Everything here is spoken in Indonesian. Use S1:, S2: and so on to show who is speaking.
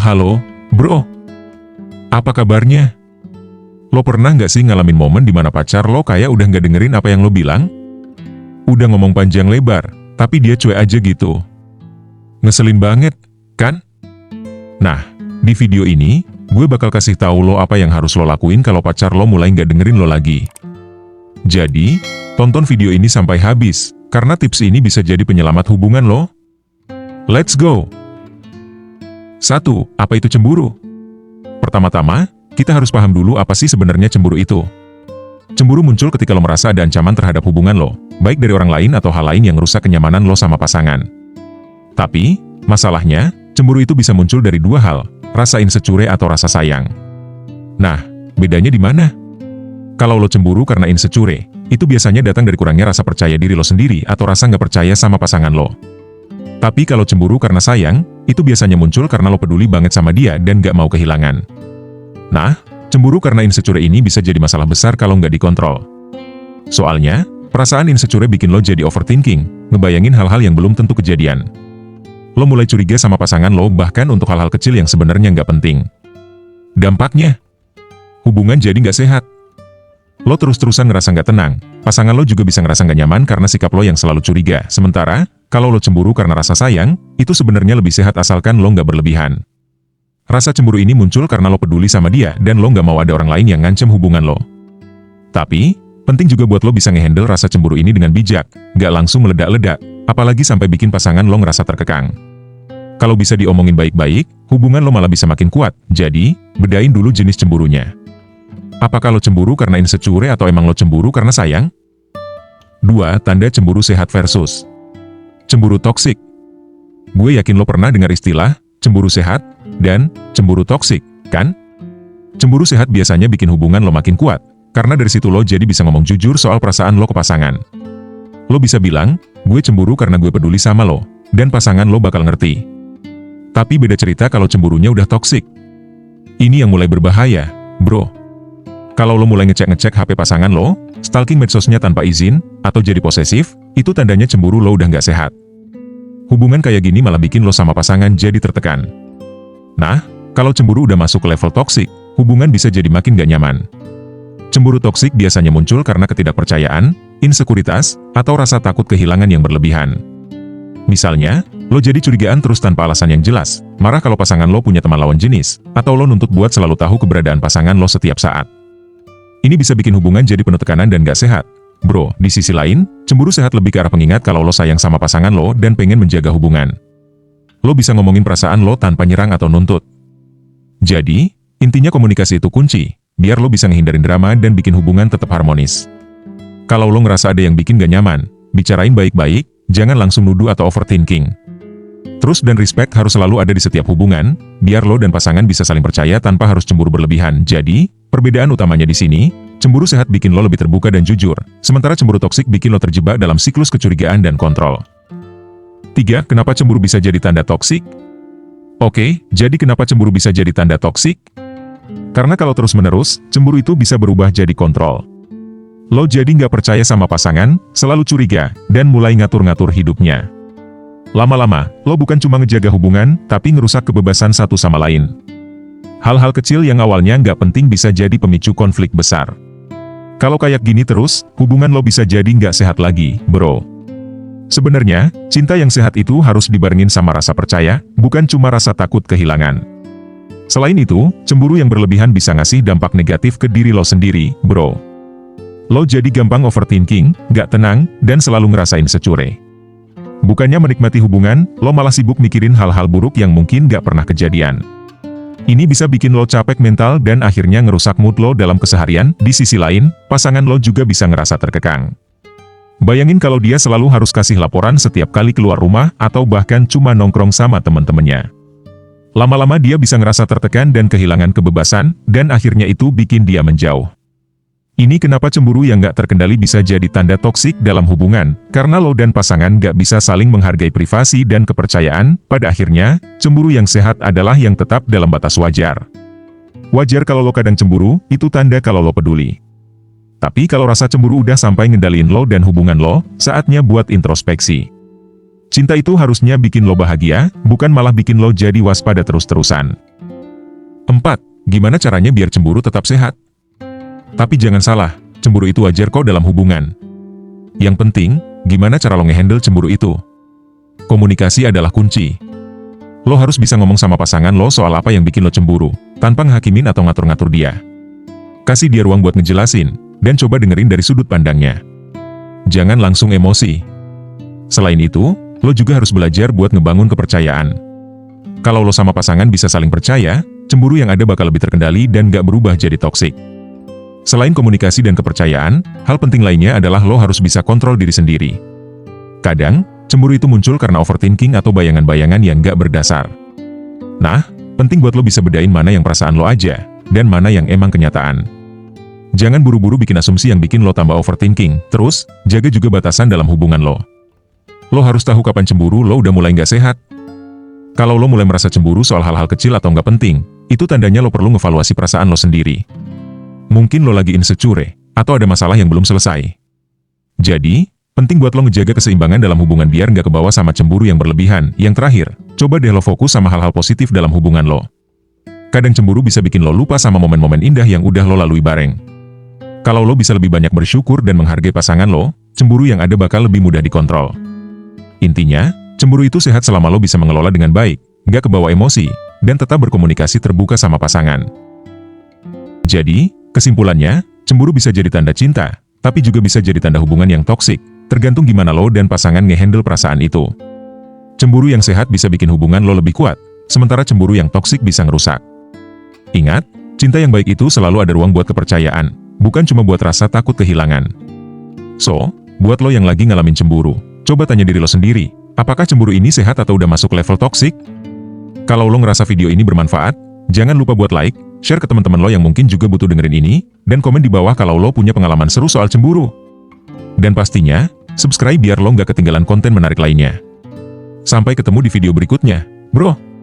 S1: Halo, bro. Apa kabarnya? Lo pernah nggak sih ngalamin momen dimana pacar lo kayak udah nggak dengerin apa yang lo bilang? Udah ngomong panjang lebar, tapi dia cuek aja gitu. Ngeselin banget, kan? Nah, di video ini, gue bakal kasih tahu lo apa yang harus lo lakuin kalau pacar lo mulai nggak dengerin lo lagi. Jadi, tonton video ini sampai habis, karena tips ini bisa jadi penyelamat hubungan lo. Let's go! 1. Apa itu cemburu? Pertama-tama, kita harus paham dulu apa sih sebenarnya cemburu itu. Cemburu muncul ketika lo merasa ada ancaman terhadap hubungan lo, baik dari orang lain atau hal lain yang merusak kenyamanan lo sama pasangan. Tapi, masalahnya, cemburu itu bisa muncul dari dua hal, rasa insecure atau rasa sayang. Nah, bedanya di mana? Kalau lo cemburu karena insecure, itu biasanya datang dari kurangnya rasa percaya diri lo sendiri atau rasa nggak percaya sama pasangan lo. Tapi kalau cemburu karena sayang, itu biasanya muncul karena lo peduli banget sama dia dan nggak mau kehilangan. Nah, cemburu karena insecure ini bisa jadi masalah besar kalau nggak dikontrol. Soalnya, perasaan insecure bikin lo jadi overthinking, ngebayangin hal-hal yang belum tentu kejadian. Lo mulai curiga sama pasangan lo bahkan untuk hal-hal kecil yang sebenarnya nggak penting. Dampaknya, hubungan jadi nggak sehat. Lo terus-terusan ngerasa nggak tenang, pasangan lo juga bisa ngerasa nggak nyaman karena sikap lo yang selalu curiga. Sementara, kalau lo cemburu karena rasa sayang, itu sebenarnya lebih sehat asalkan lo nggak berlebihan. Rasa cemburu ini muncul karena lo peduli sama dia dan lo nggak mau ada orang lain yang ngancem hubungan lo. Tapi, penting juga buat lo bisa ngehandle rasa cemburu ini dengan bijak, nggak langsung meledak-ledak, apalagi sampai bikin pasangan lo ngerasa terkekang. Kalau bisa diomongin baik-baik, hubungan lo malah bisa makin kuat, jadi, bedain dulu jenis cemburunya. Apakah lo cemburu karena insecure atau emang lo cemburu karena sayang? 2. Tanda cemburu sehat versus cemburu toksik. Gue yakin lo pernah dengar istilah cemburu sehat dan cemburu toksik, kan? Cemburu sehat biasanya bikin hubungan lo makin kuat, karena dari situ lo jadi bisa ngomong jujur soal perasaan lo ke pasangan. Lo bisa bilang, gue cemburu karena gue peduli sama lo, dan pasangan lo bakal ngerti. Tapi beda cerita kalau cemburunya udah toksik. Ini yang mulai berbahaya, bro. Kalau lo mulai ngecek-ngecek HP pasangan lo, stalking medsosnya tanpa izin, atau jadi posesif, itu tandanya cemburu lo udah nggak sehat. Hubungan kayak gini malah bikin lo sama pasangan jadi tertekan. Nah, kalau cemburu udah masuk ke level toksik, hubungan bisa jadi makin gak nyaman. Cemburu toksik biasanya muncul karena ketidakpercayaan, insekuritas, atau rasa takut kehilangan yang berlebihan. Misalnya, lo jadi curigaan terus tanpa alasan yang jelas, marah kalau pasangan lo punya teman lawan jenis, atau lo nuntut buat selalu tahu keberadaan pasangan lo setiap saat. Ini bisa bikin hubungan jadi penuh tekanan dan gak sehat. Bro, di sisi lain, cemburu sehat lebih ke arah pengingat kalau lo sayang sama pasangan lo dan pengen menjaga hubungan. Lo bisa ngomongin perasaan lo tanpa nyerang atau nuntut. Jadi, intinya komunikasi itu kunci, biar lo bisa ngehindarin drama dan bikin hubungan tetap harmonis. Kalau lo ngerasa ada yang bikin gak nyaman, bicarain baik-baik, jangan langsung nuduh atau overthinking. Trust dan respect harus selalu ada di setiap hubungan, biar lo dan pasangan bisa saling percaya tanpa harus cemburu berlebihan. Jadi, perbedaan utamanya di sini, cemburu sehat bikin lo lebih terbuka dan jujur, sementara cemburu toksik bikin lo terjebak dalam siklus kecurigaan dan kontrol. 3. Kenapa cemburu bisa jadi tanda toksik? Oke, jadi kenapa cemburu bisa jadi tanda toksik? Karena kalau terus-menerus, cemburu itu bisa berubah jadi kontrol. Lo jadi nggak percaya sama pasangan, selalu curiga, dan mulai ngatur-ngatur hidupnya. Lama-lama, lo bukan cuma ngejaga hubungan, tapi ngerusak kebebasan satu sama lain. Hal-hal kecil yang awalnya nggak penting bisa jadi pemicu konflik besar. Kalau kayak gini terus, hubungan lo bisa jadi nggak sehat lagi, bro. Sebenarnya, cinta yang sehat itu harus dibarengin sama rasa percaya, bukan cuma rasa takut kehilangan. Selain itu, cemburu yang berlebihan bisa ngasih dampak negatif ke diri lo sendiri, bro. Lo jadi gampang overthinking, nggak tenang, dan selalu ngerasain insecure. Bukannya menikmati hubungan, lo malah sibuk mikirin hal-hal buruk yang mungkin nggak pernah kejadian. Ini bisa bikin lo capek mental dan akhirnya ngerusak mood lo dalam keseharian. Di sisi lain, pasangan lo juga bisa ngerasa terkekang. Bayangin kalau dia selalu harus kasih laporan setiap kali keluar rumah atau bahkan cuma nongkrong sama teman-temannya. Lama-lama dia bisa ngerasa tertekan dan kehilangan kebebasan, dan akhirnya itu bikin dia menjauh. Ini kenapa cemburu yang nggak terkendali bisa jadi tanda toksik dalam hubungan, karena lo dan pasangan nggak bisa saling menghargai privasi dan kepercayaan. Pada akhirnya, cemburu yang sehat adalah yang tetap dalam batas wajar. Wajar kalau lo kadang cemburu, itu tanda kalau lo peduli. Tapi kalau rasa cemburu udah sampai ngendaliin lo dan hubungan lo, saatnya buat introspeksi. Cinta itu harusnya bikin lo bahagia, bukan malah bikin lo jadi waspada terus-terusan. 4. Gimana caranya biar cemburu tetap sehat? Tapi jangan salah, cemburu itu wajar kok dalam hubungan. Yang penting, gimana cara lo ngehandle cemburu itu? Komunikasi adalah kunci. Lo harus bisa ngomong sama pasangan lo soal apa yang bikin lo cemburu, tanpa ngehakimin atau ngatur-ngatur dia. Kasih dia ruang buat ngejelasin, dan coba dengerin dari sudut pandangnya. Jangan langsung emosi. Selain itu, lo juga harus belajar buat ngebangun kepercayaan. Kalau lo sama pasangan bisa saling percaya, cemburu yang ada bakal lebih terkendali dan gak berubah jadi toksik. Selain komunikasi dan kepercayaan, hal penting lainnya adalah lo harus bisa kontrol diri sendiri. Kadang, cemburu itu muncul karena overthinking atau bayangan-bayangan yang gak berdasar. Nah, penting buat lo bisa bedain mana yang perasaan lo aja, dan mana yang emang kenyataan. Jangan buru-buru bikin asumsi yang bikin lo tambah overthinking, terus, jaga juga batasan dalam hubungan lo. Lo harus tahu kapan cemburu lo udah mulai gak sehat. Kalau lo mulai merasa cemburu soal hal-hal kecil atau gak penting, itu tandanya lo perlu ngevaluasi perasaan lo sendiri. Mungkin lo lagi insecure, atau ada masalah yang belum selesai. Jadi, penting buat lo ngejaga keseimbangan dalam hubungan biar nggak kebawa sama cemburu yang berlebihan. Yang terakhir, coba deh lo fokus sama hal-hal positif dalam hubungan lo. Kadang cemburu bisa bikin lo lupa sama momen-momen indah yang udah lo lalui bareng. Kalau lo bisa lebih banyak bersyukur dan menghargai pasangan lo, cemburu yang ada bakal lebih mudah dikontrol. Intinya, cemburu itu sehat selama lo bisa mengelola dengan baik, nggak kebawa emosi, dan tetap berkomunikasi terbuka sama pasangan. Jadi, kesimpulannya, cemburu bisa jadi tanda cinta, tapi juga bisa jadi tanda hubungan yang toksik, tergantung gimana lo dan pasangan ngehandle perasaan itu. Cemburu yang sehat bisa bikin hubungan lo lebih kuat, sementara cemburu yang toksik bisa ngerusak. Ingat, cinta yang baik itu selalu ada ruang buat kepercayaan, bukan cuma buat rasa takut kehilangan. So, buat lo yang lagi ngalamin cemburu, coba tanya diri lo sendiri, apakah cemburu ini sehat atau udah masuk level toksik? Kalau lo ngerasa video ini bermanfaat, jangan lupa buat like, share ke teman-teman lo yang mungkin juga butuh dengerin ini, dan komen di bawah kalau lo punya pengalaman seru soal cemburu. Dan pastinya, subscribe biar lo nggak ketinggalan konten menarik lainnya. Sampai ketemu di video berikutnya, bro!